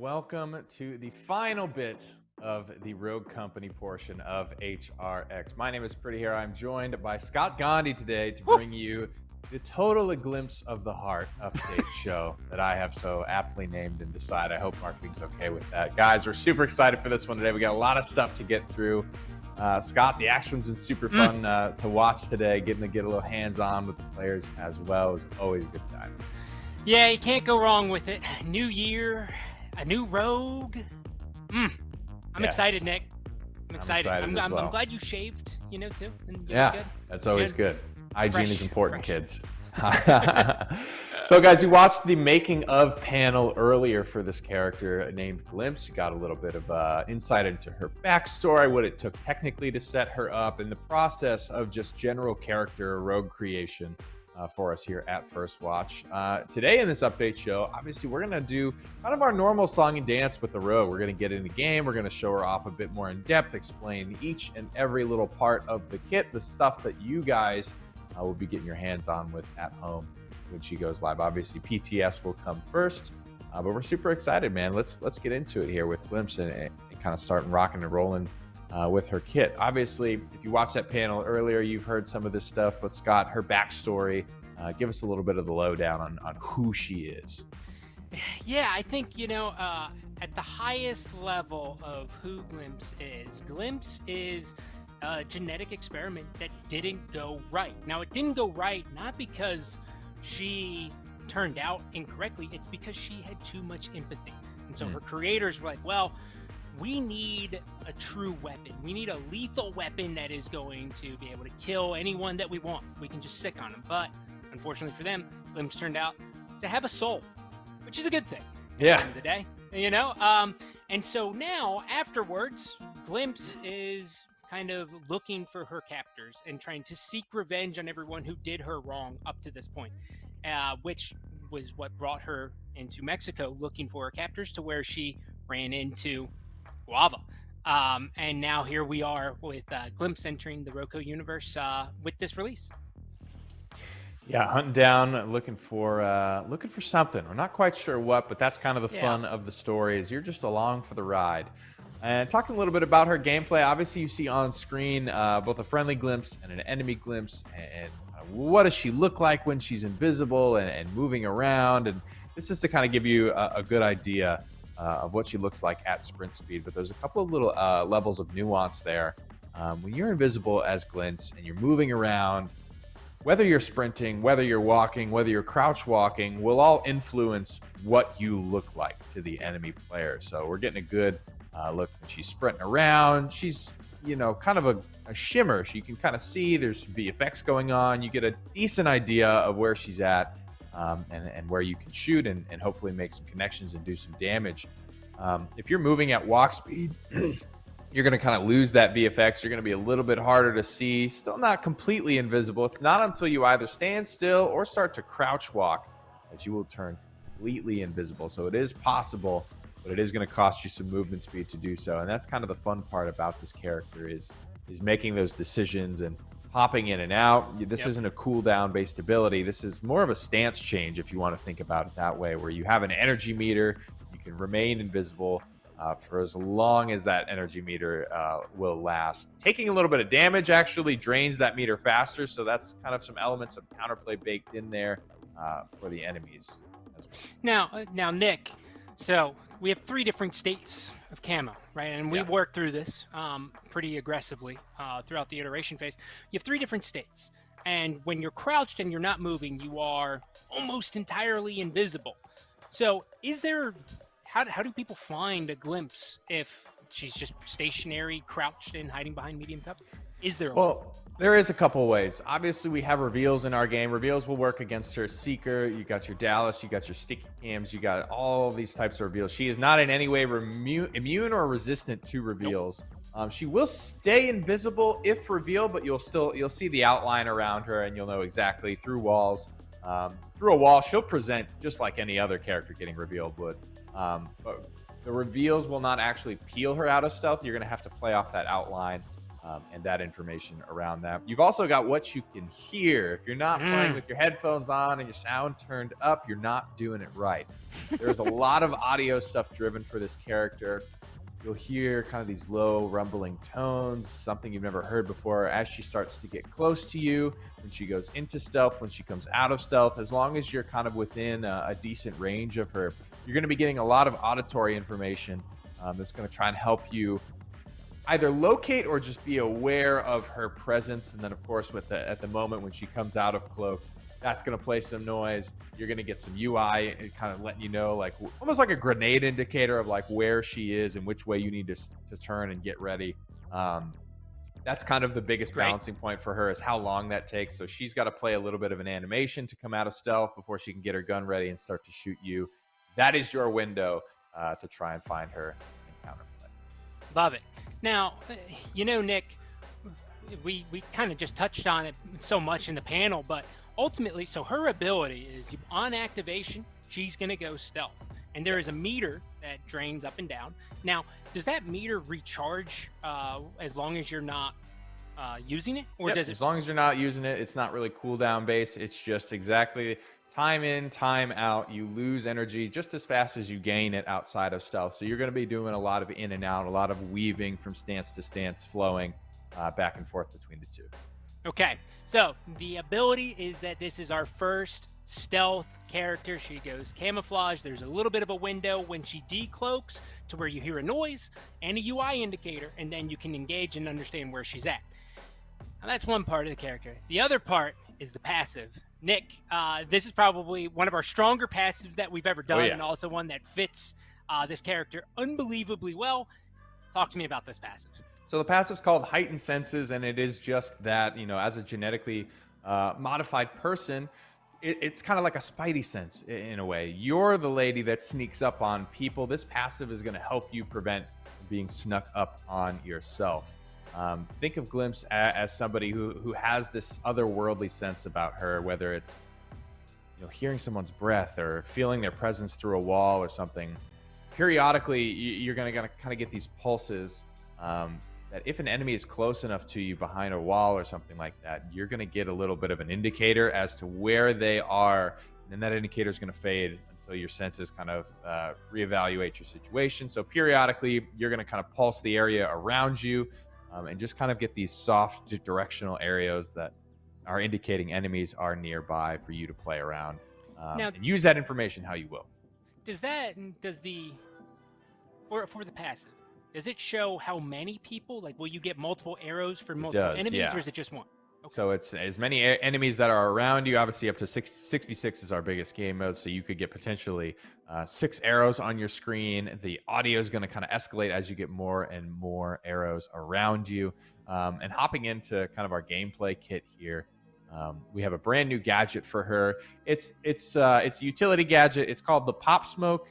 Welcome to the final bit of the Rogue Company portion of HRX. My name is Pretty Hair. I'm joined by Scott Gandhi today to bring you the Total A Glimpse of the Heart update show that I have so aptly named and decide. I hope marketing's okay with that. Guys, we're super excited for this one today. We got a lot of stuff to get through. Scott, the action's been super fun to watch today, getting to get a little hands-on with the players as well is always a good time. Yeah, you can't go wrong with it. New year, a new rogue. I'm excited, Nick. I'm excited. I'm glad you shaved, too. And good. That's always good. Hygiene is important, kids. So, guys, we watched the making of panel earlier for this character named Glimpse. You got a little bit of insight into her backstory, what it took technically to set her up, and the process of just general character rogue creation for us here at First Watch. Today in this update show, obviously, we're going to do kind of our normal song and dance with the rogue. We're going to get in the game. We're going to show her off a bit more in depth, explain each and every little part of the kit, the stuff that you guys will be getting your hands on with at home when she goes live. Obviously, PTS will come first, but we're super excited, man. Let's get into it here with Glimpse and kind of starting rocking and rolling with her kit. Obviously, if you watched that panel earlier, you've heard some of this stuff, but Scott, her backstory, give us a little bit of the lowdown on who she is. Yeah, I think, at the highest level of who Glimpse is a genetic experiment that didn't go right. Now, it didn't go right not because she turned out incorrectly, it's because she had too much empathy. And so her creators were like, well, we need a true weapon. We need a lethal weapon that is going to be able to kill anyone that we want. We can just sick on them. But unfortunately for them, Glimpse turned out to have a soul, which is a good thing. Yeah. At the end of the day, and so now afterwards, Glimpse is kind of looking for her captors and trying to seek revenge on everyone who did her wrong up to this point, which was what brought her into Mexico, looking for her captors, to where she ran into Guava. And now here we are with Glimpse entering the Roku universe with this release. Yeah, hunting down, looking for something. We're not quite sure what, but that's kind of the fun of the story, is you're just along for the ride. And talking a little bit about her gameplay, obviously you see on screen both a friendly glimpse and an enemy glimpse, and what does she look like when she's invisible and moving around. And this is to kind of give you a good idea of what she looks like at sprint speed. But there's a couple of little levels of nuance there. When you're invisible as Glimpse and you're moving around, whether you're sprinting, whether you're walking, whether you're crouch walking, will all influence what you look like to the enemy player. So we're getting a good look when she's sprinting around. She's, kind of a shimmer. She can kind of see there's VFX going on. You get a decent idea of where she's at and where you can shoot and hopefully make some connections and do some damage. If you're moving at walk speed, you're going to kind of lose that VFX. You're going to be a little bit harder to see. Still not completely invisible. It's not until you either stand still or start to crouch walk that you will turn completely invisible. So it is possible, but it is going to cost you some movement speed to do so. And that's kind of the fun part about this character is making those decisions and popping in and out. This isn't a cooldown based ability. This is more of a stance change, if you want to think about it that way, where you have an energy meter. You can remain invisible for as long as that energy meter will last. Taking a little bit of damage actually drains that meter faster, so that's kind of some elements of counterplay baked in there for the enemies as well. Now, Nick, so we have 3 different states of camo, right? And we worked through this pretty aggressively throughout the iteration phase. You have 3 different states, and when you're crouched and you're not moving, you are almost entirely invisible. So how do people find a Glimpse if she's just stationary, crouched, and hiding behind medium cover? Is there a way? There is a couple ways. Obviously, we have reveals in our game. Reveals will work against her Seeker. You got your Dallas, you got your sticky cams, you got all these types of reveals. She is not in any way immune or resistant to reveals. Nope. She will stay invisible if revealed, but you'll see the outline around her, and you'll know exactly through walls. Through a wall, she'll present just like any other character getting revealed would. But the reveals will not actually peel her out of stealth. You're going to have to play off that outline and that information around that. You've also got what you can hear. If you're not playing with your headphones on and your sound turned up, you're not doing it right. There's a lot of audio stuff driven for this character. You'll hear kind of these low rumbling tones, something you've never heard before as she starts to get close to you, when she goes into stealth, when she comes out of stealth. As long as you're kind of within a decent range of her, you're going to be getting a lot of auditory information that's going to try and help you either locate or just be aware of her presence. And then, of course, at the moment when she comes out of cloak, that's going to play some noise. You're going to get some UI and kind of letting you know, like almost like a grenade indicator of like where she is and which way you need to turn and get ready. That's kind of the biggest balancing point for her, is how long that takes. So she's got to play a little bit of an animation to come out of stealth before she can get her gun ready and start to shoot you. That is your window to try and find her and counterplay. Love it. Now, Nick, we kind of just touched on it so much in the panel, but ultimately, so her ability is on activation, she's going to go stealth. And there is a meter that drains up and down. Now, does that meter recharge as long as you're not using it? Or does it? As long as you're not using it, it's not really cooldown based. It's just exactly time in, time out. You lose energy just as fast as you gain it outside of stealth. So you're going to be doing a lot of in and out, a lot of weaving from stance to stance, flowing back and forth between the two. Okay, so the ability is that this is our first stealth character. She goes camouflage. There's a little bit of a window when she decloaks to where you hear a noise and a UI indicator, and then you can engage and understand where she's at. Now, that's one part of the character. The other part is the passive. Nick, this is probably one of our stronger passives that we've ever done, and also one that fits this character unbelievably well. Talk to me about this passive. So the passive's called Heightened Senses, and it is just that, as a genetically modified person, it's kind of like a spidey sense in a way. You're the lady that sneaks up on people. This passive is going to help you prevent being snuck up on yourself. Think of Glimpse as somebody who has this otherworldly sense about her, whether it's hearing someone's breath or feeling their presence through a wall or something. Periodically, you're going to kind of get these pulses that if an enemy is close enough to you behind a wall or something like that, you're going to get a little bit of an indicator as to where they are. And then that indicator is going to fade until your senses kind of reevaluate your situation. So periodically, you're going to kind of pulse the area around you and just kind of get these soft directional areas that are indicating enemies are nearby for you to play around. And use that information how you will. For the passive, does it show how many people? Like, will you get multiple arrows for multiple enemies, or is it just one? Okay. So it's as many enemies that are around you. Obviously, up to 6v6 is our biggest game mode, so you could get potentially 6 arrows on your screen. The audio is going to kind of escalate as you get more and more arrows around you. And hopping into kind of our gameplay kit here, we have a brand new gadget for her. It's a utility gadget. It's called the Pop Smoke.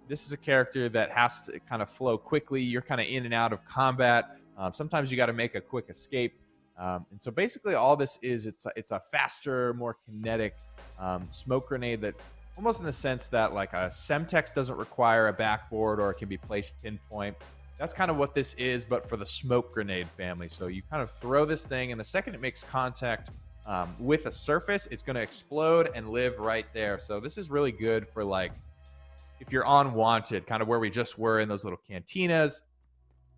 This is a character that has to kind of flow quickly. You're kind of in and out of combat. Sometimes you got to make a quick escape. And so basically all this is, it's a faster, more kinetic smoke grenade that almost in the sense that like a Semtex doesn't require a backboard or it can be placed pinpoint. That's kind of what this is, but for the smoke grenade family. So you kind of throw this thing, and the second it makes contact with a surface, it's going to explode and live right there. So this is really good for like, if you're on Wanted, kind of where we just were in those little cantinas,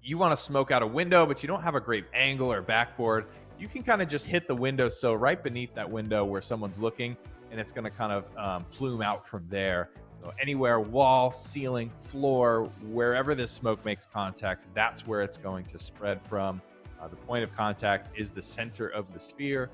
you want to smoke out a window, but you don't have a great angle or backboard, you can kind of just hit the windowsill right beneath that window where someone's looking, and it's going to kind of plume out from there. So anywhere, wall, ceiling, floor, wherever this smoke makes contact, that's where it's going to spread from. The point of contact is the center of the sphere.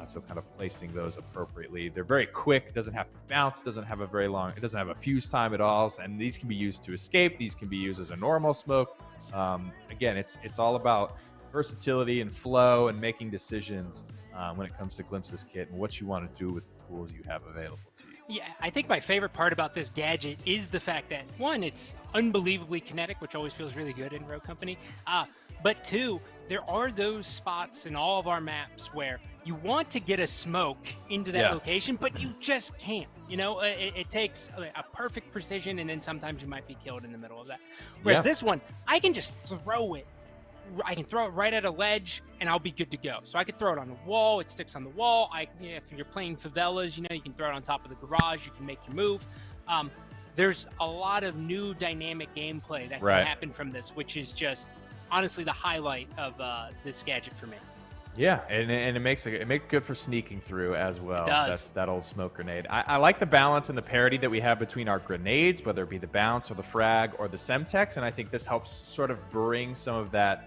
So kind of placing those appropriately. They're very quick, doesn't have to bounce, doesn't have a fuse time at all. And these can be used to escape. These can be used as a normal smoke. Again, it's all about versatility and flow and making decisions when it comes to Glimpse's kit and what you want to do with the tools you have available to you. Yeah, I think my favorite part about this gadget is the fact that, one, it's unbelievably kinetic, which always feels really good in Rogue Company. But two, there are those spots in all of our maps where you want to get a smoke into that location, but you just can't. It takes a perfect precision, and then sometimes you might be killed in the middle of that. Whereas this one, I can just throw it I can throw it right at a ledge and I'll be good to go. So I could throw it on a wall, it sticks on the wall. If you're playing favelas, you know, you can throw it on top of the garage, you can make your move. There's a lot of new dynamic gameplay that can happen from this, which is just honestly the highlight of this gadget for me. Yeah, and it makes it good for sneaking through as well. It does. That's that old smoke grenade. I like the balance and the parity that we have between our grenades, whether it be the bounce or the frag or the semtex, and I think this helps sort of bring some of that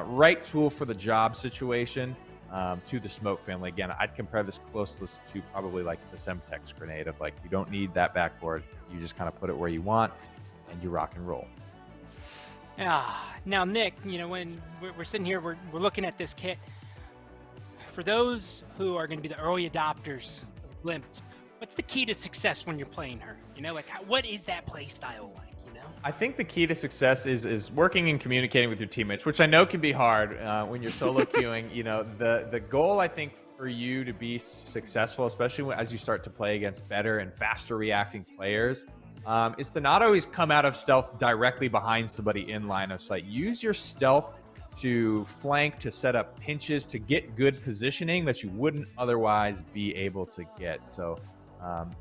right tool for the job situation to the smoke family. Again, I'd compare this closest to probably like the semtex grenade of like you don't need that backboard, you just kind of put it where you want, and you rock and roll. Now, Nick, you know, when we're sitting here, we're looking at this kit. For those who are going to be the early adopters of Glimpse, what's the key to success when you're playing her? You know, like what is that play style like? You know, I think the key to success is working and communicating with your teammates, which I know can be hard when you're solo queuing. You know, the goal I think for you to be successful, especially as you start to play against better and faster reacting players, is to not always come out of stealth directly behind somebody in line of sight. Use your stealth to flank, to set up pinches, to get good positioning that you wouldn't otherwise be able to get. So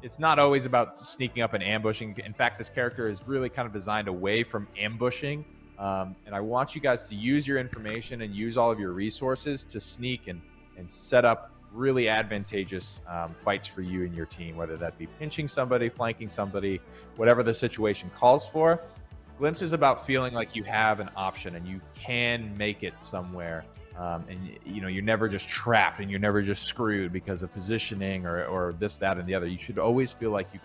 it's not always about sneaking up and ambushing. In fact, this character is really kind of designed away from ambushing. And I want you guys to use your information and use all of your resources to sneak and set up really advantageous fights for you and your team, whether that be pinching somebody, flanking somebody, whatever the situation calls for. Glimpse is about feeling like you have an option and you can make it somewhere. And you know, you're never just trapped and you're never just screwed because of positioning or this, that, and the other. You should always feel like you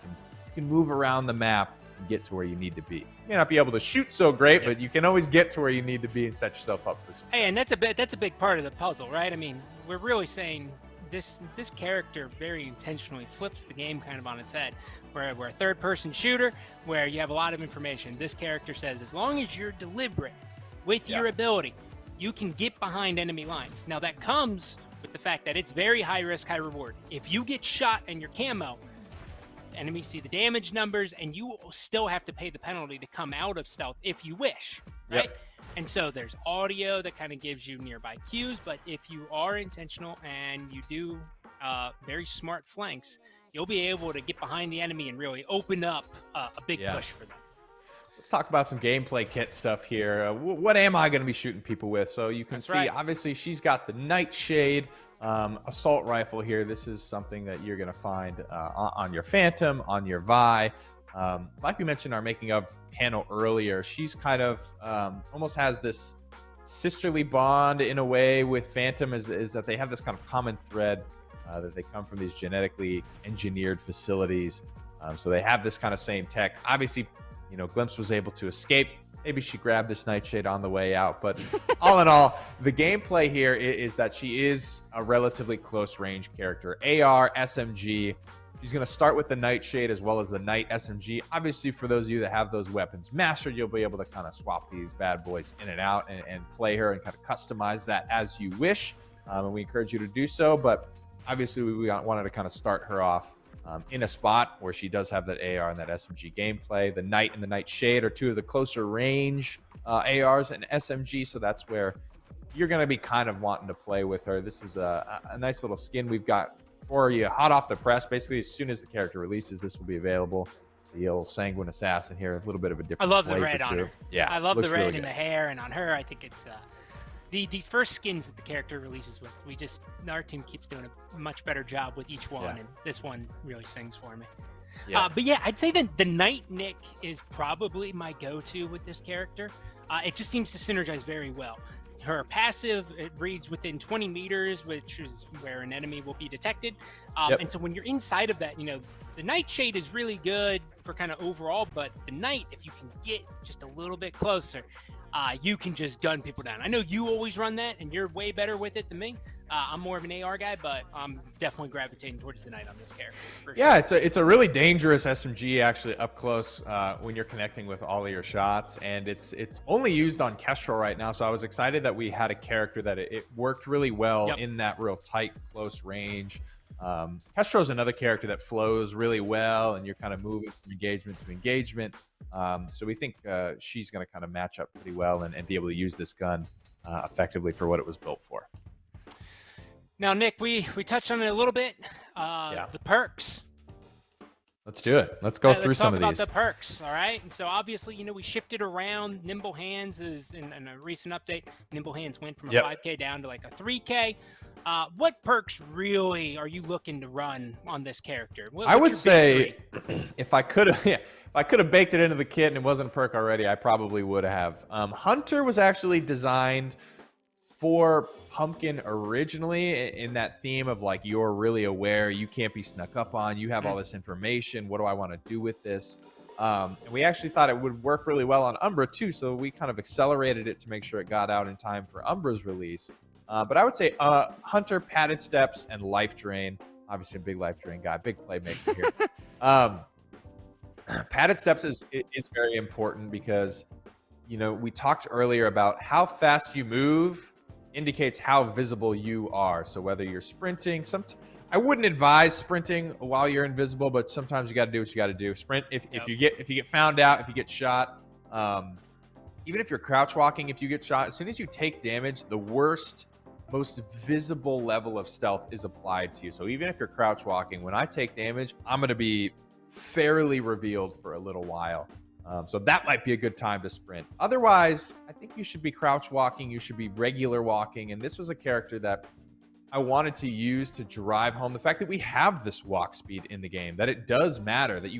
can move around the map and get to where you need to be. You may not be able to shoot so great, but you can always get to where you need to be and set yourself up for success. Hey, and that's a big part of the puzzle, right? I mean, we're really saying this character very intentionally flips the game kind of on its head. We're a third-person shooter where you have a lot of information. This character says, as long as you're deliberate with your ability, you can get behind enemy lines. Now, that comes with the fact that it's very high risk, high reward. If you get shot and your camo, enemies see the damage numbers, and you still have to pay the penalty to come out of stealth if you wish, right? And so there's audio that kind of gives you nearby cues, but if you are intentional and you do very smart flanks, you'll be able to get behind the enemy and really open up a big push for them. Let's talk about some gameplay kit stuff here. What am I going to be shooting people with? So you can see, obviously, she's got the Nightshade assault rifle here. This is something that you're going to find on your Phantom, on your Vi. Like we mentioned our making of panel earlier, she's kind of almost has this sisterly bond in a way with Phantom, is that they have this kind of common thread that they come from these genetically engineered facilities. So they have this kind of same tech. Obviously, you know, Glimpse was able to escape. Maybe she grabbed this Nightshade on the way out. But all in all, the gameplay here is that she is a relatively close range character. AR, SMG. She's going to start with the Nightshade as well as the Night SMG. Obviously, for those of you that have those weapons mastered, you'll be able to kind of swap these bad boys in and out and play her and kind of customize that as you wish. And we encourage you to do so. But obviously, we wanted to kind of start her off in a spot where she does have that AR and that SMG gameplay. The Night and the Nightshade are two of the closer range ARs and SMG, so that's where you're going to be kind of wanting to play with her. This is a nice little skin we've got for you, hot off the press. Basically, as soon as the character releases, this will be available. The old Sanguine Assassin here, a little bit of a different I love the red on her. Yeah, I love the red really in the hair and on her. I think it's these first skins that the character releases with, our team keeps doing a much better job with each one, and this one really sings for me. But yeah, I'd say that the Night Nick is probably my go-to with this character. It just seems to synergize very well. Her passive, it reads within 20 meters, which is where an enemy will be detected. And so when you're inside of that, you know, the Nightshade is really good for kind of overall, but the Night, if you can get just a little bit closer, you can just gun people down. I know you always run that, and you're way better with it than me. I'm more of an AR guy, but I'm definitely gravitating towards the Night on this character. Yeah, it's a really dangerous SMG actually up close when you're connecting with all of your shots, and it's only used on Kestrel right now. So I was excited that we had a character that it worked really well in that real tight, close range. Kestrel is another character that flows really well, and you're kind of moving from engagement to engagement. So we think she's going to kind of match up pretty well and be able to use this gun effectively for what it was built for. Now, Nick, we touched on it a little bit. The perks. Let's do it. Let's go through some of these. Let's talk about the perks, all right? And so obviously, we shifted around. Nimble Hands is in a recent update. Nimble Hands went from a 5K down to like a 3K. What perks really are you looking to run on this character? I would say if I could have baked it into the kit and it wasn't a perk already, I probably would have. Hunter was actually designed for Pumpkin originally in that theme of like, you're really aware, you can't be snuck up on, you have all this information, what do I want to do with this? And we actually thought it would work really well on Umbra too, so we kind of accelerated it to make sure it got out in time for Umbra's release. But I would say Hunter, Padded Steps, and Life Drain. Obviously a big Life Drain guy, big playmaker here. Padded Steps is very important because, we talked earlier about how fast you move indicates how visible you are. So whether you're sprinting, I wouldn't advise sprinting while you're invisible, but sometimes you got to do what you got to do. Sprint if you get found out, if you get shot, even if you're crouch walking, if you get shot, as soon as you take damage, the worst, most visible level of stealth is applied to you. So even if you're crouch walking, when I take damage, I'm going to be fairly revealed for a little while. So that might be a good time to sprint. Otherwise, I think you should be crouch walking. You should be regular walking. And this was a character that I wanted to use to drive home the fact that we have this walk speed in the game, that it does matter, that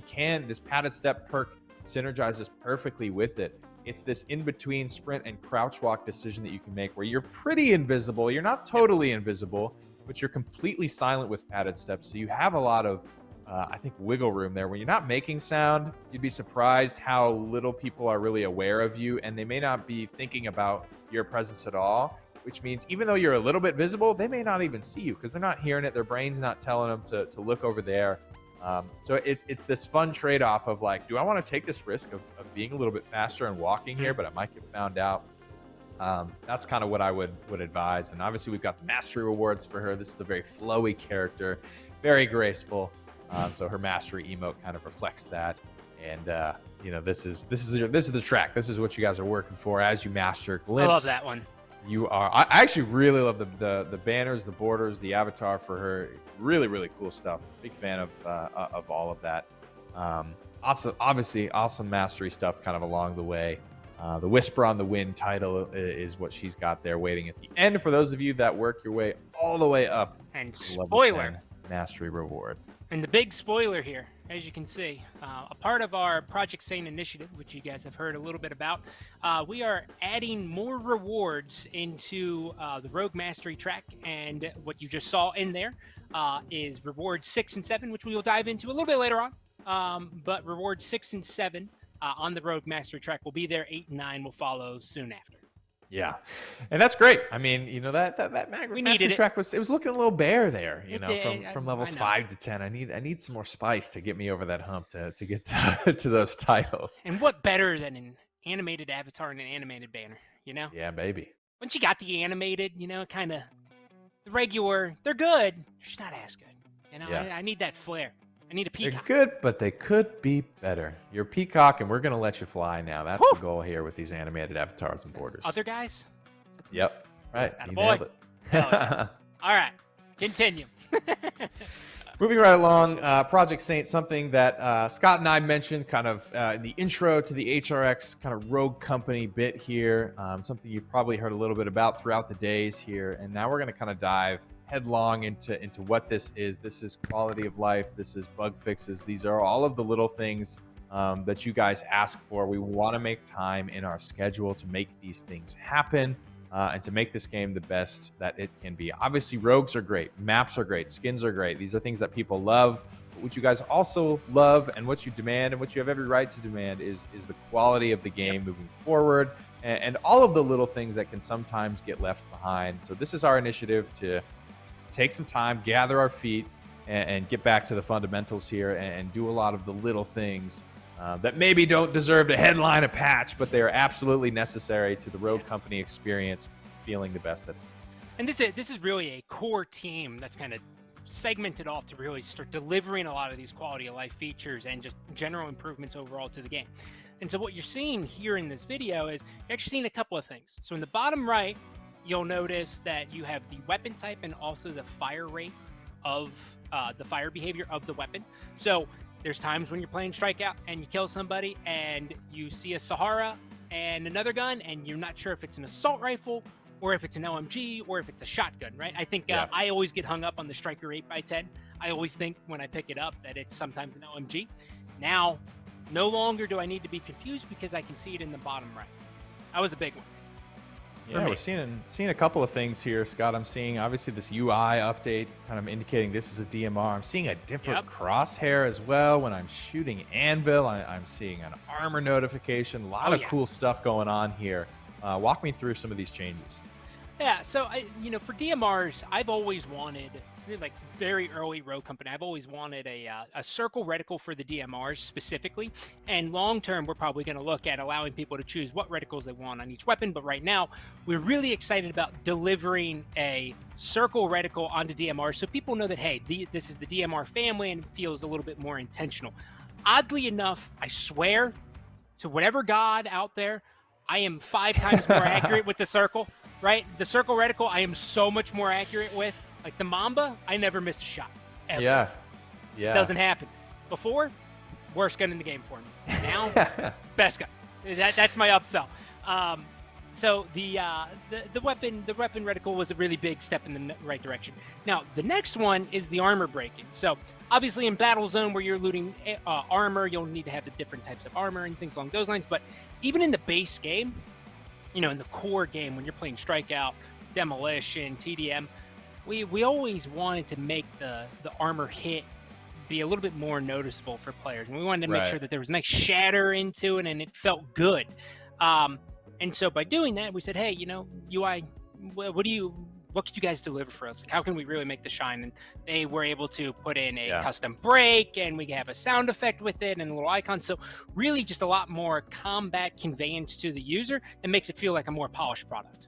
this padded step perk synergizes perfectly with it. It's this in-between sprint and crouch walk decision that you can make where you're pretty invisible. You're not totally invisible, but you're completely silent with padded steps. So you have a lot of I think wiggle room there. When you're not making sound, you'd be surprised how little people are really aware of you, and they may not be thinking about your presence at all, which means even though you're a little bit visible, they may not even see you because they're not hearing it. Their brain's not telling them to look over there. So it's this fun trade-off of like, do I want to take this risk of being a little bit faster and walking here, but I might get found out? That's kind of what I would advise. And obviously we've got the mastery rewards for her. This is a very flowy character, very graceful. So her mastery emote kind of reflects that, and this is the track. This is what you guys are working for as you master Glimpse. I love that one. I actually really love the banners, the borders, the avatar for her. Really, really cool stuff. Big fan of all of that. Also, obviously, awesome mastery stuff kind of along the way. The Whisper on the Wind title is what she's got there waiting at the end for those of you that work your way all the way up. And spoiler, mastery reward. And the big spoiler here, as you can see, a part of our Project Sane initiative, which you guys have heard a little bit about, we are adding more rewards into the Rogue Mastery track, and what you just saw in there is rewards 6 and 7, which we will dive into a little bit later on, but rewards 6 and 7 on the Rogue Mastery track will be there. 8 and 9 will follow soon after. Yeah, and that's great. I mean, that mastery track was looking a little bare there. From levels 5 to 10. I need some more spice to get me over that hump to get to those titles. And what better than an animated avatar and an animated banner? Yeah, baby. Once you got the animated, kind of the regular, they're good. They're just not as good. I need that flair. I need a peacock. They're good, but they could be better. You're a peacock, and we're going to let you fly now. That's the goal here with these animated avatars and borders. Other guys? Yep. Right. You nailed it. Hell yeah. All right. Continue. Moving right along, Project Saint, something that Scott and I mentioned kind of in the intro to the HRX kind of rogue company bit here, something you've probably heard a little bit about throughout the days here. And now we're going to kind of dive headlong into what this is. This is quality of life. This is bug fixes. These are all of the little things that you guys ask for. We want to make time in our schedule to make these things happen and to make this game the best that it can be. Obviously, rogues are great. Maps are great. Skins are great. These are things that people love. But what you guys also love and what you demand and what you have every right to demand is the quality of the game moving forward and all of the little things that can sometimes get left behind. So this is our initiative to take some time, gather our feet, and get back to the fundamentals here and do a lot of the little things that maybe don't deserve to headline a patch, but they are absolutely necessary to the Rogue Company experience, feeling the best that. And this is really a core team that's kind of segmented off to really start delivering a lot of these quality of life features and just general improvements overall to the game. And so what you're seeing here in this video is you're actually seeing a couple of things. So in the bottom right, you'll notice that you have the weapon type and also the fire rate of the fire behavior of the weapon. So there's times when you're playing Strikeout and you kill somebody and you see a Sahara and another gun and you're not sure if it's an assault rifle or if it's an OMG or if it's a shotgun, right? I think I always get hung up on the Striker 8x10. I always think when I pick it up that it's sometimes an OMG. Now, no longer do I need to be confused because I can see it in the bottom right. That was a big one. Yeah, we're seeing a couple of things here, Scott. I'm seeing obviously this UI update kind of indicating this is a DMR. I'm seeing a different crosshair as well when I'm shooting Anvil. I'm seeing an armor notification. A lot of cool stuff going on here. Walk me through some of these changes. Yeah, so for DMRs, I've always wanted, like very early Rogue Company, I've always wanted a circle reticle for the DMRs specifically. And long term, we're probably going to look at allowing people to choose what reticles they want on each weapon. But right now, we're really excited about delivering a circle reticle onto DMRs so people know that, hey, this is the DMR family and it feels a little bit more intentional. Oddly enough, I swear to whatever god out there, I am 5 times more accurate with the circle, right? The circle reticle, I am so much more accurate with. Like the Mamba, I never missed a shot, ever. Yeah. It doesn't happen. Before, worst gun in the game for me. Now, best gun. That's my upsell. So the weapon reticle was a really big step in the right direction. Now, the next one is the armor breaking. So obviously in Battle Zone where you're looting armor, you'll need to have the different types of armor and things along those lines. But even in the base game, in the core game when you're playing Strikeout, Demolition, TDM, we always wanted to make the armor hit be a little bit more noticeable for players. And we wanted to make sure that there was a nice shatter into it and it felt good. And so by doing that, we said, hey, UI, what could you guys deliver for us? Like, how can we really make the shine? And they were able to put in a custom break, and we have a sound effect with it and a little icon. So really just a lot more combat conveyance to the user that makes it feel like a more polished product.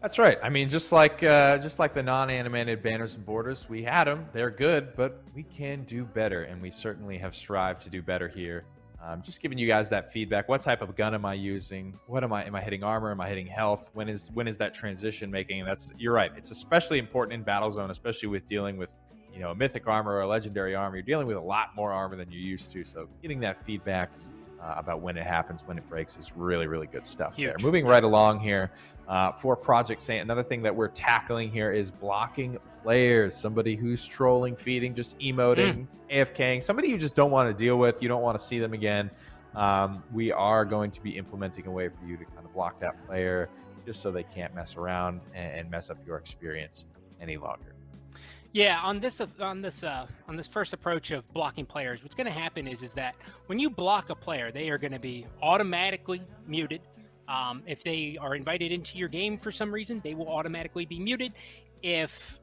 That's right. I mean, just like the non-animated banners and borders, we had them. They're good, but we can do better, and we certainly have strived to do better here. Just giving you guys that feedback. What type of gun am I using? Am I hitting armor? Am I hitting health? When is that transition making? You're right. It's especially important in Battle Zone, especially with dealing with a mythic armor or a legendary armor. You're dealing with a lot more armor than you're used to. So getting that feedback about when it happens, when it breaks, is really, really good stuff. Huge. There. Moving right along here for Project Saint. Another thing that we're tackling here is blocking players. Somebody who's trolling, feeding, just emoting, AFKing, somebody you just don't want to deal with. You don't want to see them again. We are going to be implementing a way for you to kind of block that player just so they can't mess around and mess up your experience any longer. Yeah, on this first approach of blocking players, what's going to happen is that when you block a player, they are going to be automatically muted. If they are invited into your game for some reason, they will automatically be muted. If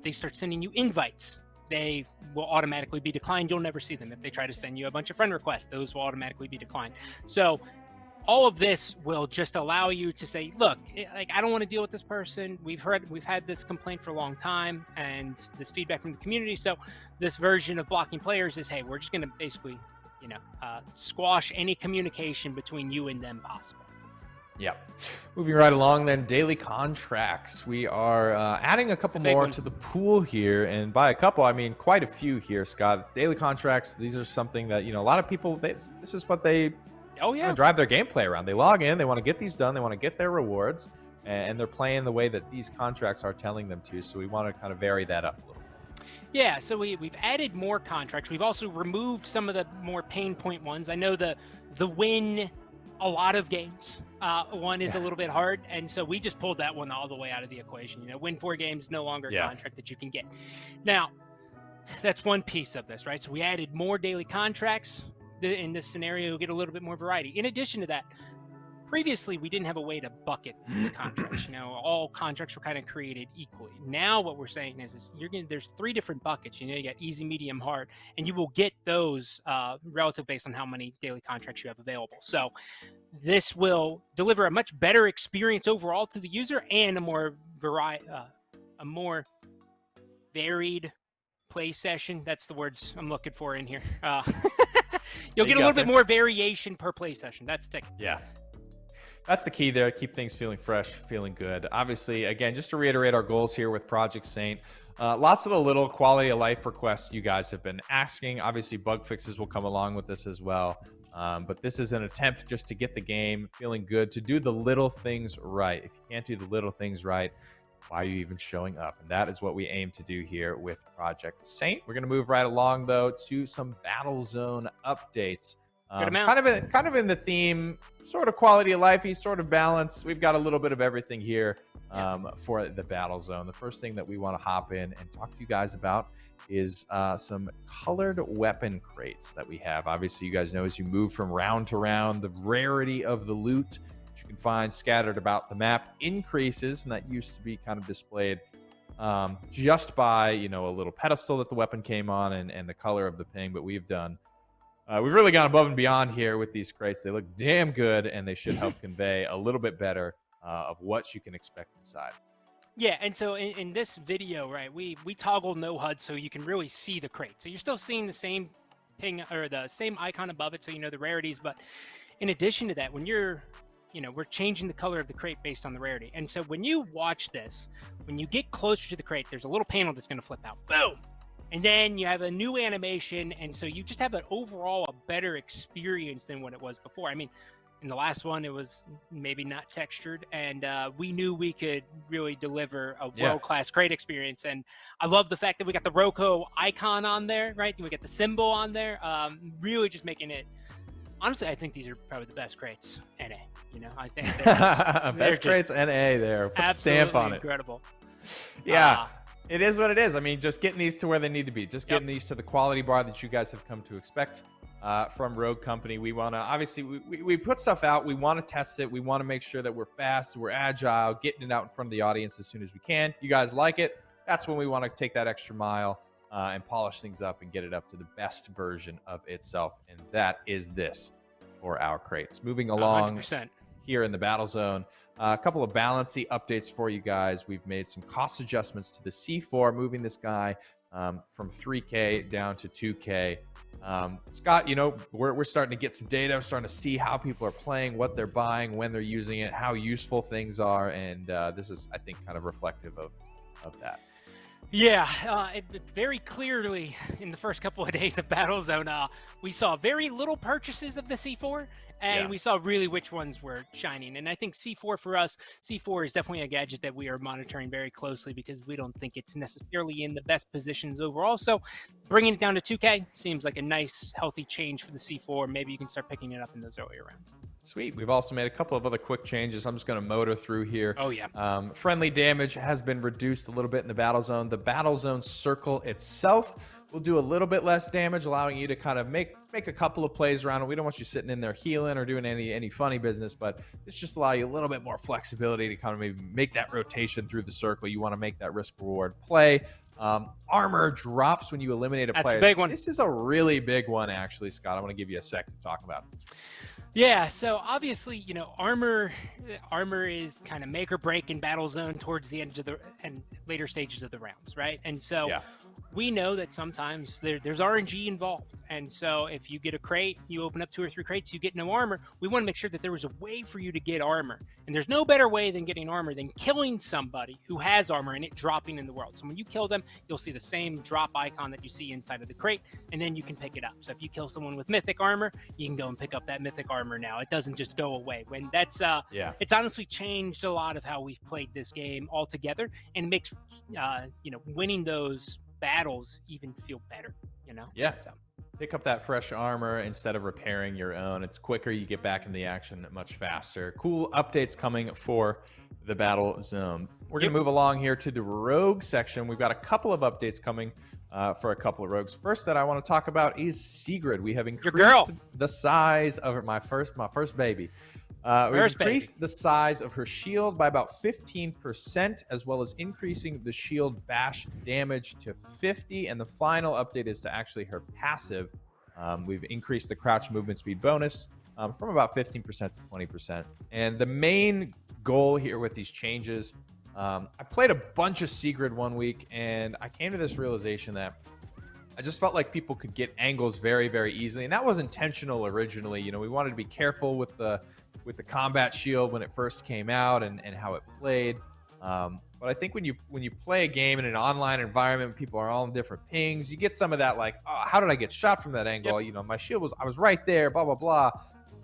they start sending you invites, they will automatically be declined. You'll never see them. If they try to send you a bunch of friend requests, those will automatically be declined. So all of this will just allow you to say, look, I don't want to deal with this person. We've had this complaint for a long time and this feedback from the community. So this version of blocking players is, hey, we're just going to basically, squash any communication between you and them possible. Yeah. Moving right along then, daily contracts. We are adding a couple more to the pool here. And by a couple, I mean quite a few here, Scott. Daily contracts, these are something that, a lot of people, this is what they drive their gameplay around. They log in, they want to get these done, they want to get their rewards, and they're playing the way that these contracts are telling them to. So we want to kind of vary that up a little bit. Yeah, so we've added more contracts. We've also removed some of the more pain point ones. I know the win a lot of games. One is a little bit hard, and so we just pulled that one all the way out of the equation. Win 4 games, no longer a contract that you can get. Now, that's one piece of this, right? So we added more daily contracts. In this scenario, you'll get a little bit more variety. In addition to that, previously we didn't have a way to bucket these contracts. All contracts were kind of created equally. Now what we're saying is there's 3 different buckets. You got easy, medium, hard, and you will get those relative based on how many daily contracts you have available. So this will deliver a much better experience overall to the user and a more varied play session. That's the words I'm looking for in here. You'll get a little bit more variation per play session. That's tick. Yeah. That's the key there. Keep things feeling fresh, feeling good. Obviously, again, just to reiterate our goals here with Project Saint, lots of the little quality of life requests you guys have been asking. Obviously, bug fixes will come along with this as well. But this is an attempt just to get the game feeling good, to do the little things right. If you can't do the little things right, why are you even showing up? And that is what we aim to do here with Project Saint. We're going to move right along, though, to some Battle Zone updates. Good amount. Kind of in the theme, sort of quality of lifey, sort of balance. We've got a little bit of everything here for the Battle Zone. The first thing that we want to hop in and talk to you guys about is some colored weapon crates that we have. Obviously, you guys know as you move from round to round, the rarity of the loot that you can find scattered about the map increases, and that used to be kind of displayed just by, you know, a little pedestal that the weapon came on and the color of the ping. But we've really gone above and beyond here with these crates. They look damn good, and they should help convey a little bit better of what you can expect inside. Yeah, and so in this video, right, we toggle no HUD so you can really see the crate. So you're still seeing the same ping or the same icon above it, so you know the rarities. But in addition to that, when we're changing the color of the crate based on the rarity. And so when you watch this, when you get closer to the crate, there's a little panel that's going to flip out. Boom! And then you have a new animation, and so you just have an overall a better experience than what it was before. I mean, in the last one, it was maybe not textured, and we knew we could really deliver a world-class crate experience. And I love the fact that we got the Roku icon on there, right? We got the symbol on there, really just making it. Honestly, I think these are probably the best crates. NA, you know, I think they're best crates NA there. Put a stamp on it. Incredible. Yeah. It is what it is. I mean, just getting these to where they need to be. Just getting these to the quality bar that you guys have come to expect from Rogue Company. We want to, obviously, we put stuff out. We want to test it. We want to make sure that we're fast, we're agile, getting it out in front of the audience as soon as we can. You guys like it. That's when we want to take that extra mile and polish things up and get it up to the best version of itself. And that is this for our crates. Moving along 100%. Here in the Battle Zone. A couple of balancy updates for you guys. We've made some cost adjustments to the C4, moving this guy from 3K down to 2K. Scott, you know, we're starting to get some data, starting to see how people are playing, what they're buying, when they're using it, how useful things are, and this is, I think, kind of reflective of that. Yeah, it very clearly in the first couple of days of Battle Zone, we saw very little purchases of the C4, and we saw really which ones were shining. And I think C4 for us, C4 is definitely a gadget that we are monitoring very closely because we don't think it's necessarily in the best positions overall. So bringing it down to 2K seems like a nice, healthy change for the C4. Maybe you can start picking it up in those earlier rounds. Sweet. We've also made a couple of other quick changes. I'm just going to motor through here. Oh, yeah. Friendly damage has been reduced a little bit in the Battle Zone. The Battle Zone circle itself will do a little bit less damage, allowing you to kind of make a couple of plays around it. We don't want you sitting in there healing or doing any funny business, but it's just allow you a little bit more flexibility to kind of maybe make that rotation through the circle. You want to make that risk-reward play. Armor drops when you eliminate a player. That's a big one. This is a really big one, actually, Scott. I want to give you a sec to talk about it. Yeah, so obviously, you know, armor is kind of make or break in Battle Zone towards the end of the and later stages of the rounds, right? And so we know that sometimes there's RNG involved. And so if you get a crate, you open up 2 or 3 crates, you get no armor. We want to make sure that there was a way for you to get armor. And there's no better way than getting armor than killing somebody who has armor and it dropping in the world. So when you kill them, you'll see the same drop icon that you see inside of the crate, and then you can pick it up. So if you kill someone with mythic armor, you can go and pick up that mythic armor now. It doesn't just go away. When that's it's honestly changed a lot of how we've played this game altogether, and it makes you know, winning those battles even feel better, you know? Yeah. So pick up that fresh armor instead of repairing your own. It's quicker. You get back in the action much faster. Cool updates coming for the Battle Zone. We're going to move along here to the Rogue section. We've got a couple of updates coming for a couple of rogues. First that I want to talk about is Sigrid. We have increased the size of my first baby. We've increased the size of her shield by about 15%, as well as increasing the shield bash damage to 50. And the final update is to actually her passive. We've increased the crouch movement speed bonus from about 15% to 20%. And the main goal here with these changes, I played a bunch of Sigrid one week, and I came to this realization that I just felt like people could get angles very, very easily. And that was intentional originally. You know, we wanted to be careful with the with the combat shield when it first came out and how it played. But I think when you play a game in an online environment, people are all in different pings. You get some of that like, oh, how did I get shot from that angle? Yep. My shield I was right there, blah blah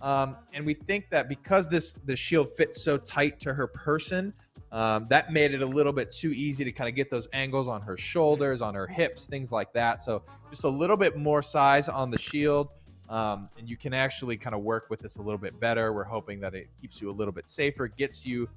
blah. And we think that because the shield fits so tight to her person, that made it a little bit too easy to kind of get those angles on her shoulders, on her hips, things like that. So just a little bit more size on the shield. And you can actually kind of work with this a little bit better. We're hoping that it keeps you a little bit safer, gets you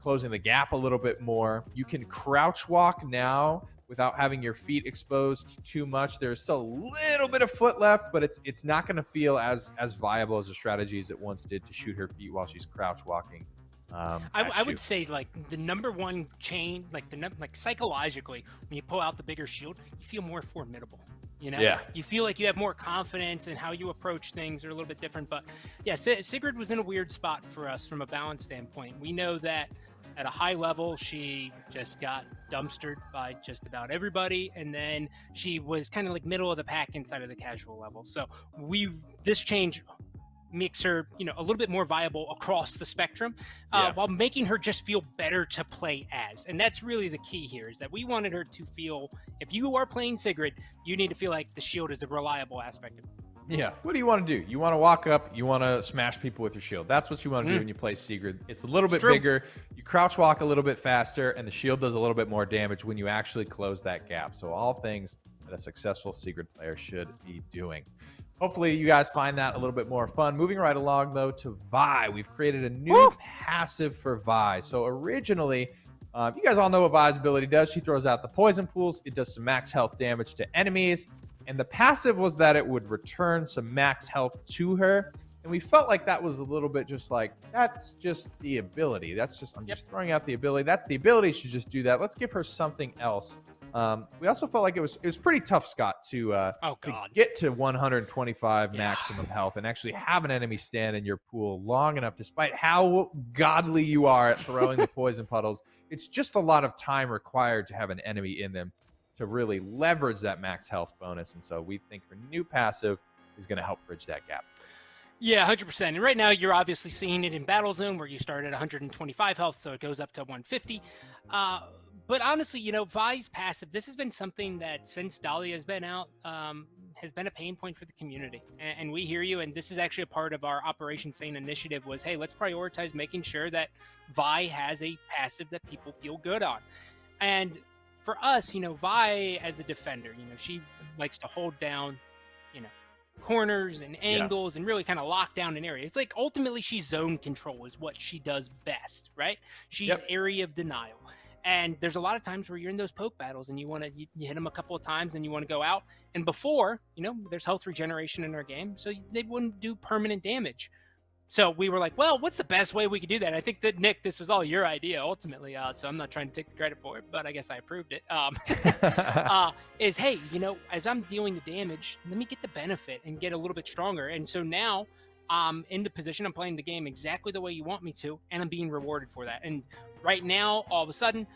closing the gap a little bit more. You can crouch walk now without having your feet exposed too much. There's still a little bit of foot left, but it's not going to feel as viable as a strategy as it once did to shoot her feet while she's crouch walking. I would say like the number one chain, like psychologically, when you pull out the bigger shield, you feel more formidable. Yeah. You feel like you have more confidence in how you approach things are a little bit different. But yeah, Sigrid was in a weird spot for us from a balance standpoint. We know that at a high level, she just got dumpstered by just about everybody. And then she was kind of like middle of the pack inside of the casual level. So this change makes her, a little bit more viable across the spectrum, while making her just feel better to play as. And that's really the key here, is that we wanted her to feel, if you are playing Sigrid, you need to feel like the shield is a reliable aspect of it. Yeah. What do you want to do? You want to walk up, you want to smash people with your shield. That's what you want to do when you play Sigrid. It's a little bit bigger. You crouch walk a little bit faster, and the shield does a little bit more damage when you actually close that gap. So all things that a successful Sigrid player should be doing. Hopefully you guys find that a little bit more fun. Moving right along, though, to Vi. We've created a new passive for Vi. So originally, you guys all know what Vi's ability does. She throws out the poison pools. It does some max health damage to enemies. And the passive was that it would return some max health to her. And we felt like that was a little bit just like, that's just the ability. I'm just throwing out the ability. The ability should just do that. Let's give her something else. We also felt like it was pretty tough, Scott, to get to 125 maximum health and actually have an enemy stand in your pool long enough, despite how godly you are at throwing the poison puddles. It's just a lot of time required to have an enemy in them to really leverage that max health bonus. And so we think her new passive is going to help bridge that gap. Yeah, 100%. And right now you're obviously seeing it in Battle Zone, where you start at 125 health, so it goes up to 150. But honestly, Vi's passive, this has been something that since Dahlia has been out, has been a pain point for the community. And we hear you, and this is actually a part of our Operation Sane initiative was, hey, let's prioritize making sure that Vi has a passive that people feel good on. And for us, Vi as a defender, she likes to hold down, corners and angles and really kind of lock down an area. It's like ultimately she's zone control is what she does best, right? She's area of denial. And there's a lot of times where you're in those poke battles and you hit them a couple of times and you want to go out. And before, there's health regeneration in our game, so they wouldn't do permanent damage. So we were like, well, what's the best way we could do that? I think that, Nick, this was all your idea ultimately, so I'm not trying to take the credit for it, but I guess I approved it. Is, hey, as I'm dealing the damage, let me get the benefit and get a little bit stronger. And so now I'm in the position, I'm playing the game exactly the way you want me to, and I'm being rewarded for that. And right now, all of a sudden,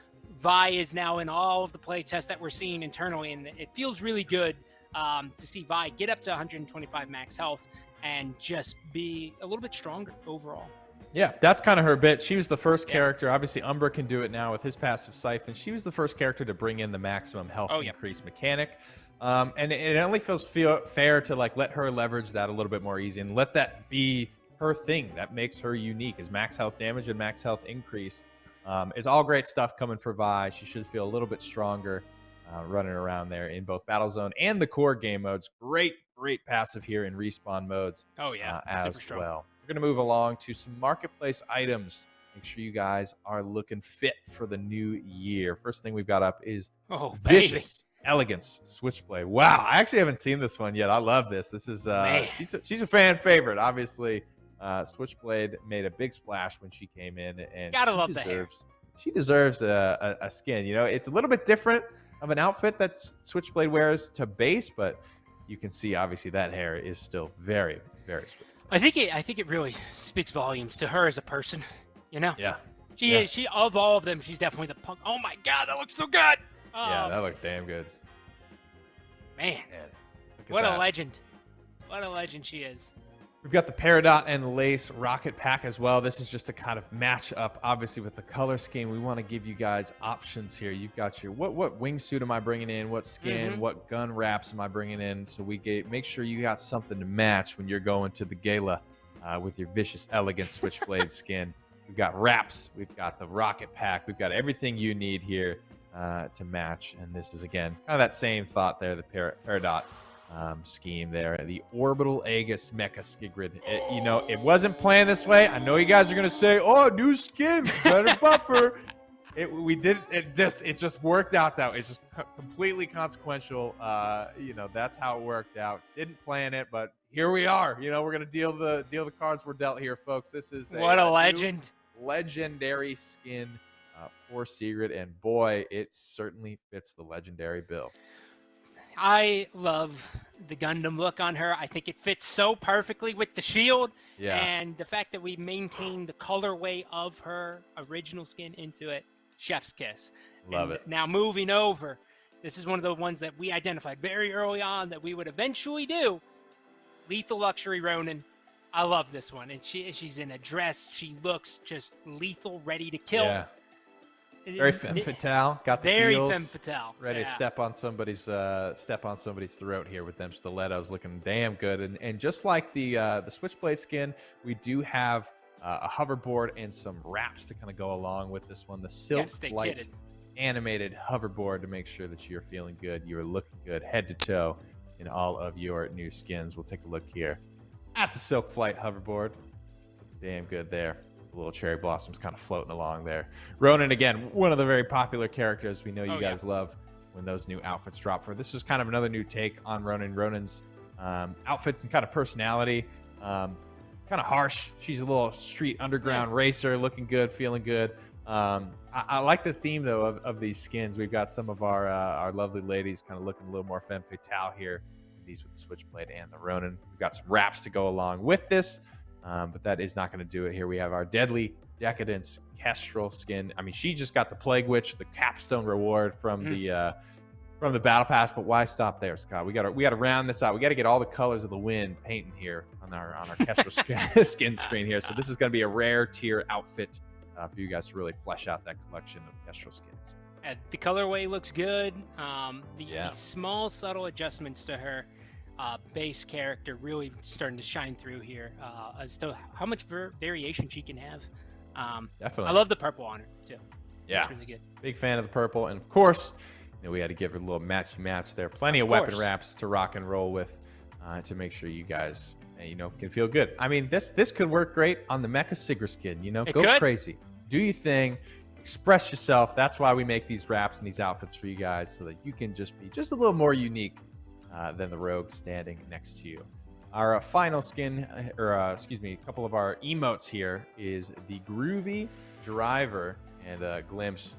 Vi is now in all of the play tests that we're seeing internally, and it feels really good to see Vi get up to 125 max health and just be a little bit stronger overall. Yeah, that's kind of her bit. She was the first character. Obviously, Umbra can do it now with his passive Siphon. She was the first character to bring in the maximum health increase mechanic. And it only feels fair to let her leverage that a little bit more easy and let that be her thing that makes her unique, is max health damage and max health increase. It's all great stuff coming for Vi. She should feel a little bit stronger running around there in both Battle Zone and the core game modes. Great passive here in respawn modes as well. We're going to move along to some marketplace items. Make sure you guys are looking fit for the new year. First thing we've got up is Vicious Elegance Switchblade. Wow, I actually haven't seen this one yet. I love this. This is she's a fan favorite. Obviously, Switchblade made a big splash when she came in, and she deserves a skin. It's a little bit different of an outfit that Switchblade wears to base, but you can see obviously that hair is still very, very Switchblade. I think it really speaks volumes to her as a person. Yeah. She of all of them, she's definitely the punk. Oh my God, that looks so good. Yeah, that looks damn good. Man, what a legend. What a legend she is. We've got the Peridot and Lace Rocket Pack as well. This is just to kind of match up, obviously, with the color scheme. We want to give you guys options here. You've got your what wingsuit am I bringing in? What skin? What gun wraps am I bringing in? So make sure you got something to match when you're going to the gala with your Vicious Elegant Switchblade skin. We've got wraps. We've got the Rocket Pack. We've got everything you need here to match. And this is, again, kind of that same thought there, the Peridot scheme there. The Orbital Aegis Mecha Skigrid. It wasn't planned this way. I know you guys are going to say, oh, new skin, better buffer. It just worked out that way. It's just completely consequential. That's how it worked out. Didn't plan it, but here we are. We're going to deal the cards we're dealt here, folks. This is what a legend. Legendary skin for Sigrid, and boy, it certainly fits the legendary bill. I love the Gundam look on her. I think it fits so perfectly with the shield. Yeah. And the fact that we maintained the colorway of her original skin into it, chef's kiss. Love it. Now moving over, this is one of the ones that we identified very early on that we would eventually do. Lethal Luxury Ronin. I love this one. And she's in a dress. She looks just lethal, ready to kill. Yeah. Very femme fatale. Got the very heels, femme fatale. ready to step on somebody's throat here with them stilettos, looking damn good. And just like the Switchblade skin, we do have a hoverboard and some wraps to kind of go along with this one. The Silk Flight animated hoverboard to make sure that you're feeling good, you're looking good, head to toe in all of your new skins. We'll take a look here at the Silk Flight hoverboard. Damn good there. Little cherry blossoms kind of floating along there. Ronin, again, one of the very popular characters we know you guys love when those new outfits drop for. This is kind of another new take on Ronin. Ronin's outfits and kind of personality. Kind of harsh. She's a little street underground racer, looking good, feeling good. I like the theme, though, of these skins. We've got some of our lovely ladies kind of looking a little more femme fatale here. These with the Switchblade and the Ronin. We've got some wraps to go along with this. But that is not going to do it here. We have our Deadly Decadence Kestrel skin. I mean, she just got the Plague Witch, the capstone reward from the Battle Pass. But why stop there, Scott? We got to round this out. We got to get all the colors of the wind painting here on our Kestrel skin screen here. So this is going to be a rare tier outfit for you guys to really flesh out that collection of Kestrel skins. The colorway looks good. The small subtle adjustments to her base character really starting to shine through here as to how much variation she can have. Definitely. I love the purple on her too. Yeah, it's really good. Big fan of the purple, and of course, we had to give her a little match there. Plenty of weapon wraps to rock and roll with to make sure you guys can feel good. I mean, this could work great on the Mecha Sigrid skin. Go crazy, do your thing, express yourself. That's why we make these wraps and these outfits for you guys, so that you can just be just a little more unique than the rogue standing next to you. Our final skin, a couple of our emotes here is the Groovy Driver and Glimpse.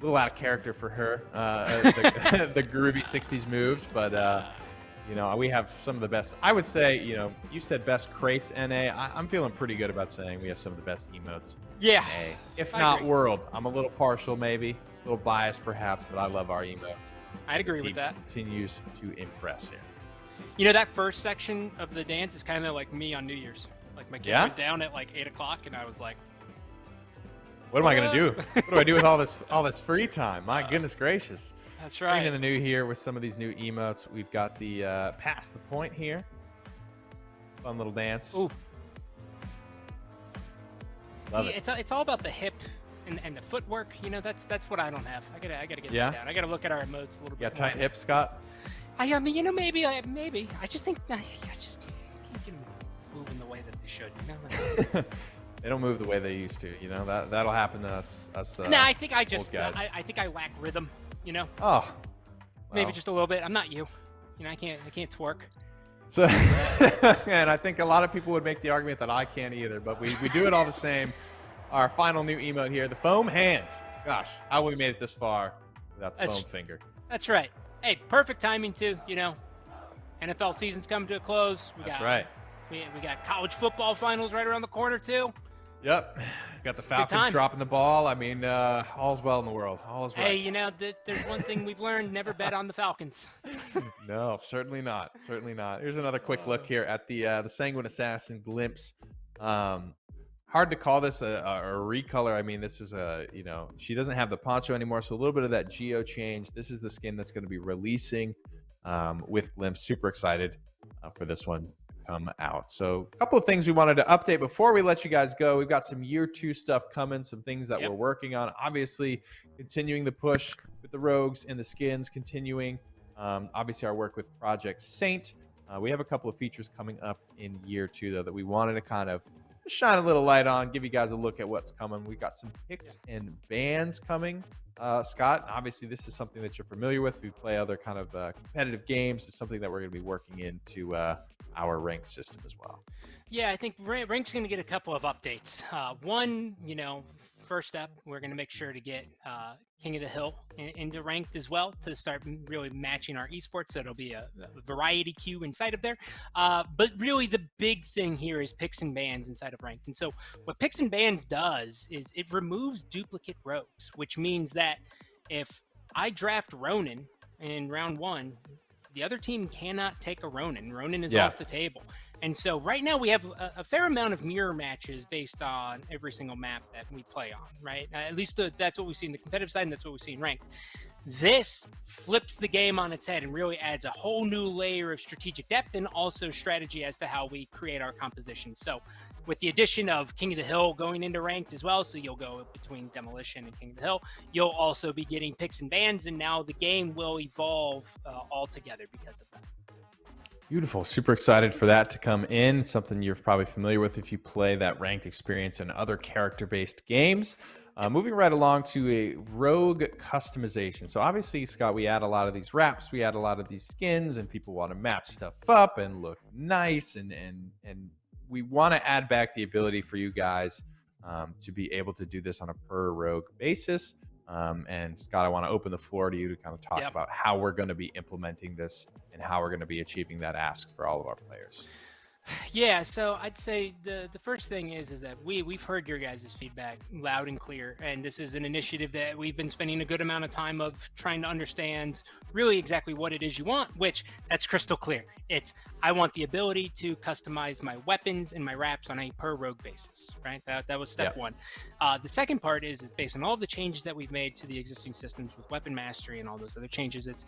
A little out of character for her, the groovy 60s moves, but we have some of the best. I would say, you said best crates NA. I'm feeling pretty good about saying we have some of the best emotes. Yeah. NA, if not world. I'm a little partial, maybe a little biased, perhaps, but I love our emotes. I'd agree with that. Continues to impress here. That first section of the dance is kind of like me on New Year's. Like my kid went down at like 8 o'clock, and I was like, "What am I gonna do? What do I do with all this free time? My goodness gracious!" That's right. Bringing the new here with some of these new emotes. We've got the past the point here. Fun little dance. Ooh. Love it. It's all about the hip. And the footwork, that's what I don't have. I gotta get that down. I gotta look at our emotes a little bit. Yeah, tight hips, Scott. I mean, maybe. I just think I just can't get them moving the way that they should. They don't move the way they used to. That'll happen to us. No, I think I think I lack rhythm. Oh. Well. Maybe just a little bit. I'm not you. I can't twerk. So, and I think a lot of people would make the argument that I can't either, but we do it all the same. Our final new emote here, the foam hand. Gosh, how we made it this far without the foam finger. That's right. Hey, perfect timing too. NFL season's coming to a close. We got college football finals right around the corner too. Yep. Got the Good Falcons time. dropping the ball. I mean, all's well in the world. All is Hey, right. there's one thing we've learned: never bet on the Falcons. No, certainly not. Certainly not. Here's another quick look Uh, here at the Sanguine Assassin glimpse. Um, hard to call this a recolor. I mean, this is she doesn't have the poncho anymore, so a little bit of that geo change. This is the skin that's going to be releasing with glimpse. Super excited for this one to come out. So a couple of things we wanted to update before we let you guys go. We've got some year 2 stuff coming, some things that Yep. we're working on. Obviously, continuing the push with the rogues and the skins, continuing obviously our work with Project Saint. We have a couple of features coming up in year 2, though, that we wanted to kind of shine a little light on, give you guys a look at what's coming. We got some picks and bans coming, Scott. Obviously, this is something that you're familiar with. We play other kind of competitive games. It's something that we're going to be working into our ranked system as well. Yeah, I think Rank's going to get a couple of updates. One, first up, we're going to make sure to get King of the Hill into ranked as well to start really matching our esports. So it'll be a variety queue inside of there. But really, the big thing here is picks and bans inside of ranked. And so what picks and bans does is it removes duplicate rogues, which means that if I draft Ronin in round 1, the other team cannot take a Ronin. Ronin is off the table. And so right now we have a fair amount of mirror matches based on every single map that we play on, right? At least that's what we see in the competitive side, and that's what we see in ranked. This flips the game on its head and really adds a whole new layer of strategic depth and also strategy as to how we create our composition. So with the addition of King of the Hill going into ranked as well, so you'll go between Demolition and King of the Hill, you'll also be getting picks and bans, and now the game will evolve altogether because of that. Beautiful. Super excited for that to come in. Something you're probably familiar with if you play that ranked experience in other character-based games. Moving right along to a rogue customization. So obviously, Scott, we add a lot of these wraps, we add a lot of these skins, and people want to match stuff up and look nice, and we want to add back the ability for you guys to be able to do this on a per rogue basis. And Scott, I want to open the floor to you to kind of talk about how we're going to be implementing this and how we're going to be achieving that ask for all of our players. Yeah, so I'd say the first thing is that we've heard your guys' feedback loud and clear, and this is an initiative that we've been spending a good amount of time of trying to understand really exactly what it is you want, which that's crystal clear. It's I want the ability to customize my weapons and my wraps on a per rogue basis, right? That was step one. The second part is based on all the changes that we've made to the existing systems with weapon mastery and all those other changes. It's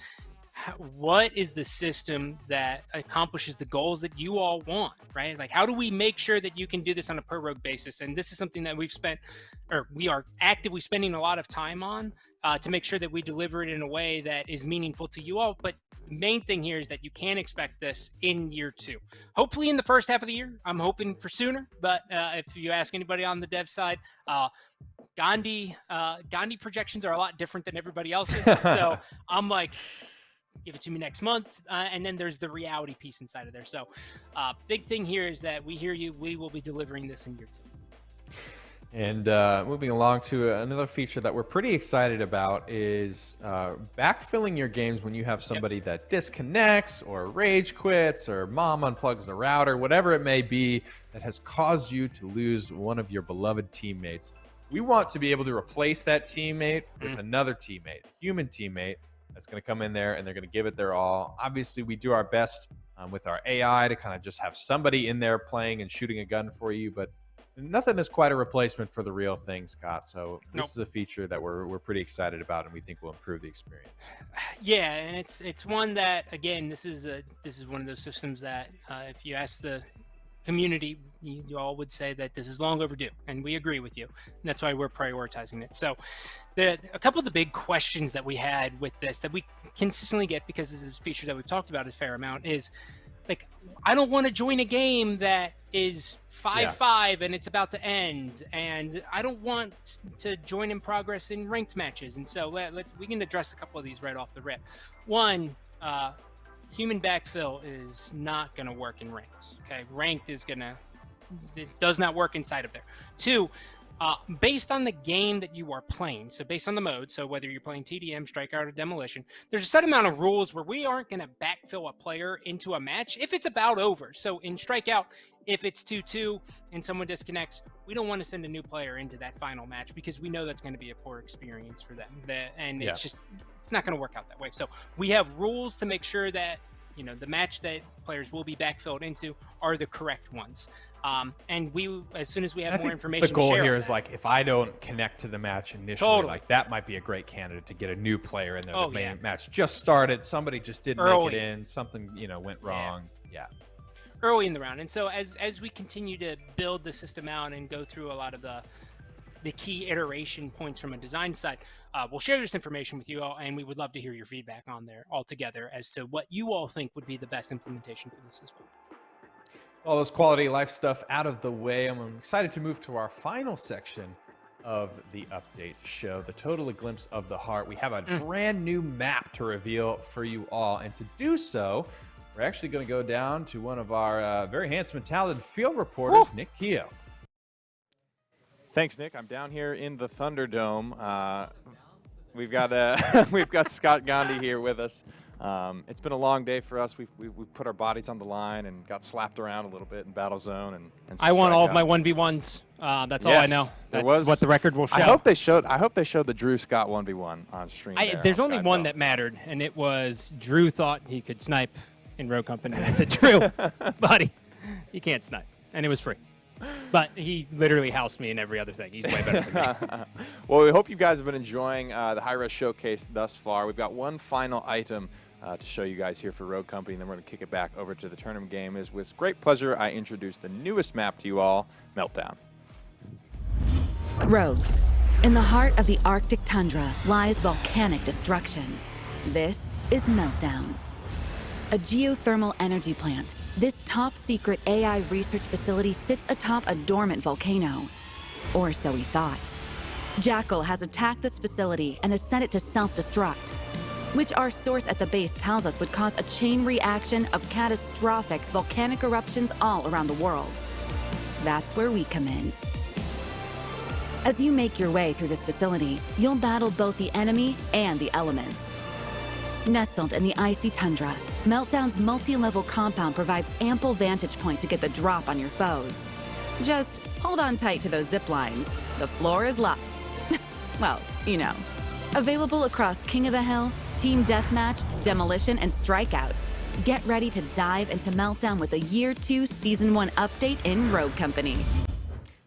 what is the system that accomplishes the goals that you all want, right? Like, how do we make sure that you can do this on a per rogue basis? And this is something that we are actively spending a lot of time on to make sure that we deliver it in a way that is meaningful to you all. But the main thing here is that you can expect this in year 2. Hopefully in the first half of the year. I'm hoping for sooner, but if you ask anybody on the dev side, Gandhi projections are a lot different than everybody else's. So I'm like, give it to me next month. And then there's the reality piece inside of there. So big thing here is that we hear you. We will be delivering this in year 2. And moving along to another feature that we're pretty excited about is backfilling your games when you have somebody that disconnects or rage quits or mom unplugs the router, whatever it may be that has caused you to lose one of your beloved teammates. We want to be able to replace that teammate with another teammate, human teammate, that's going to come in there and they're going to give it their all. Obviously, we do our best with our AI to kind of just have somebody in there playing and shooting a gun for you, but nothing is quite a replacement for the real thing, Scott. So this is a feature that we're pretty excited about, and we think will improve the experience. Yeah, and it's one that, again, this is one of those systems that if you ask the community, you all would say that this is long overdue, and we agree with you. And that's why we're prioritizing it. So a couple of the big questions that we had with this that we consistently get, because this is a feature that we've talked about a fair amount, is like, I don't want to join a game that is 5-5 and it's about to end, and I don't want to join in progress in ranked matches. And so we can address a couple of these right off the rip. One, human backfill is not going to work in ranked. Okay, ranked it does not work inside of there. 2, Based on the game that you are playing, so based on the mode, so whether you're playing TDM, Strikeout, or Demolition, there's a set amount of rules where we aren't going to backfill a player into a match if it's about over. So in Strikeout, if it's 2-2 and someone disconnects, we don't want to send a new player into that final match because we know that's going to be a poor experience for them. It's not going to work out that way. So we have rules to make sure that the match that players will be backfilled into are the correct ones. And as soon as we have more information, the goal here is like, if I don't connect to the match initially, like that might be a great candidate to get a new player in there. The main match just started, somebody just didn't make it in, something went wrong. Yeah. Early in the round. And so as we continue to build the system out and go through a lot of the key iteration points from a design side, we'll share this information with you all, and we would love to hear your feedback on there altogether as to what you all think would be the best implementation for this as well. All this quality of life stuff out of the way, I'm excited to move to our final section of the update show, the Totally Glimpse of the Heart. We have a brand new map to reveal for you all, and to do so, we're actually going to go down to one of our very handsome and talented field reporters, Nick Keogh. Thanks, Nick. I'm down here in the Thunderdome. We've got Scott Gandhi here with us. It's been a long day for us. We put our bodies on the line and got slapped around a little bit in Battle Zone. And I won all of my 1v1s. That's all I know. That's what the record will show. I hope they showed the Drew Scott 1v1 on stream. There's only one that mattered, and it was Drew thought he could snipe in Rogue Company. I said, Drew, buddy, you can't snipe. And it was free. But he literally housed me in every other thing. He's way better than me. Well, we hope you guys have been enjoying the high-res showcase thus far. We've got one final item to show you guys here for Rogue Company, and then we're going to kick it back over to the tournament game. Is with great pleasure I introduce the newest map to you all, Meltdown. Rogues. In the heart of the Arctic tundra lies volcanic destruction. This is Meltdown. A geothermal energy plant, this top-secret AI research facility sits atop a dormant volcano. Or so we thought. Jackal has attacked this facility and has sent it to self-destruct, which our source at the base tells us would cause a chain reaction of catastrophic volcanic eruptions all around the world. That's where we come in. As you make your way through this facility, you'll battle both the enemy and the elements. Nestled in the icy tundra, Meltdown's multi-level compound provides ample vantage point to get the drop on your foes. Just hold on tight to those zip lines. The floor is locked. Well, Available across King of the Hill, Team Deathmatch, Demolition, and Strikeout. Get ready to dive into Meltdown with a Year 2 Season 1 update in Rogue Company.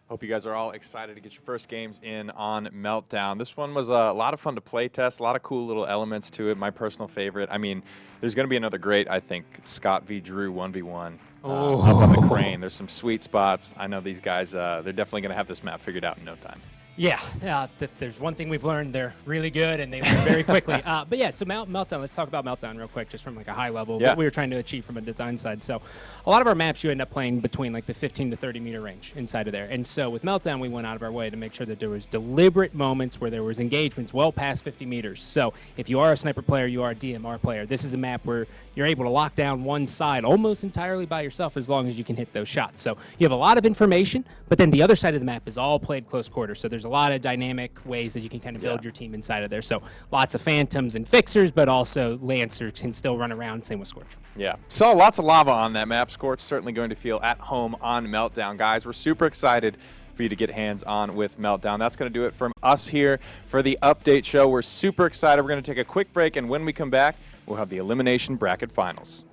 Hope you guys are all excited to get your first games in on Meltdown. This one was a lot of fun to play test, a lot of cool little elements to it. My personal favorite. I mean, there's going to be another great, I think, Scott v. Drew 1v1 up on the crane. There's some sweet spots. I know these guys, they're definitely going to have this map figured out in no time. Yeah, there's one thing we've learned. They're really good, and they learn very quickly. But yeah, so Meltdown, let's talk about Meltdown real quick, just from like a high level, what we were trying to achieve from a design side. So a lot of our maps you end up playing between like the 15 to 30 meter range inside of there. And so with Meltdown, we went out of our way to make sure that there was deliberate moments where there was engagements well past 50 meters. So if you are a sniper player, you are a DMR player, this is a map where you're able to lock down one side almost entirely by yourself as long as you can hit those shots. So you have a lot of information, but then the other side of the map is all played close quarters. So there's a lot of dynamic ways that you can kind of build your team inside of there. So lots of Phantoms and Fixers, but also Lancers can still run around, same with Scorch. Yeah, so lots of lava on that map. Scorch certainly going to feel at home on Meltdown. Guys, we're super excited for you to get hands on with Meltdown. That's going to do it from us here for the update show. We're super excited. We're going to take a quick break, and when we come back, we'll have the Elimination Bracket Finals.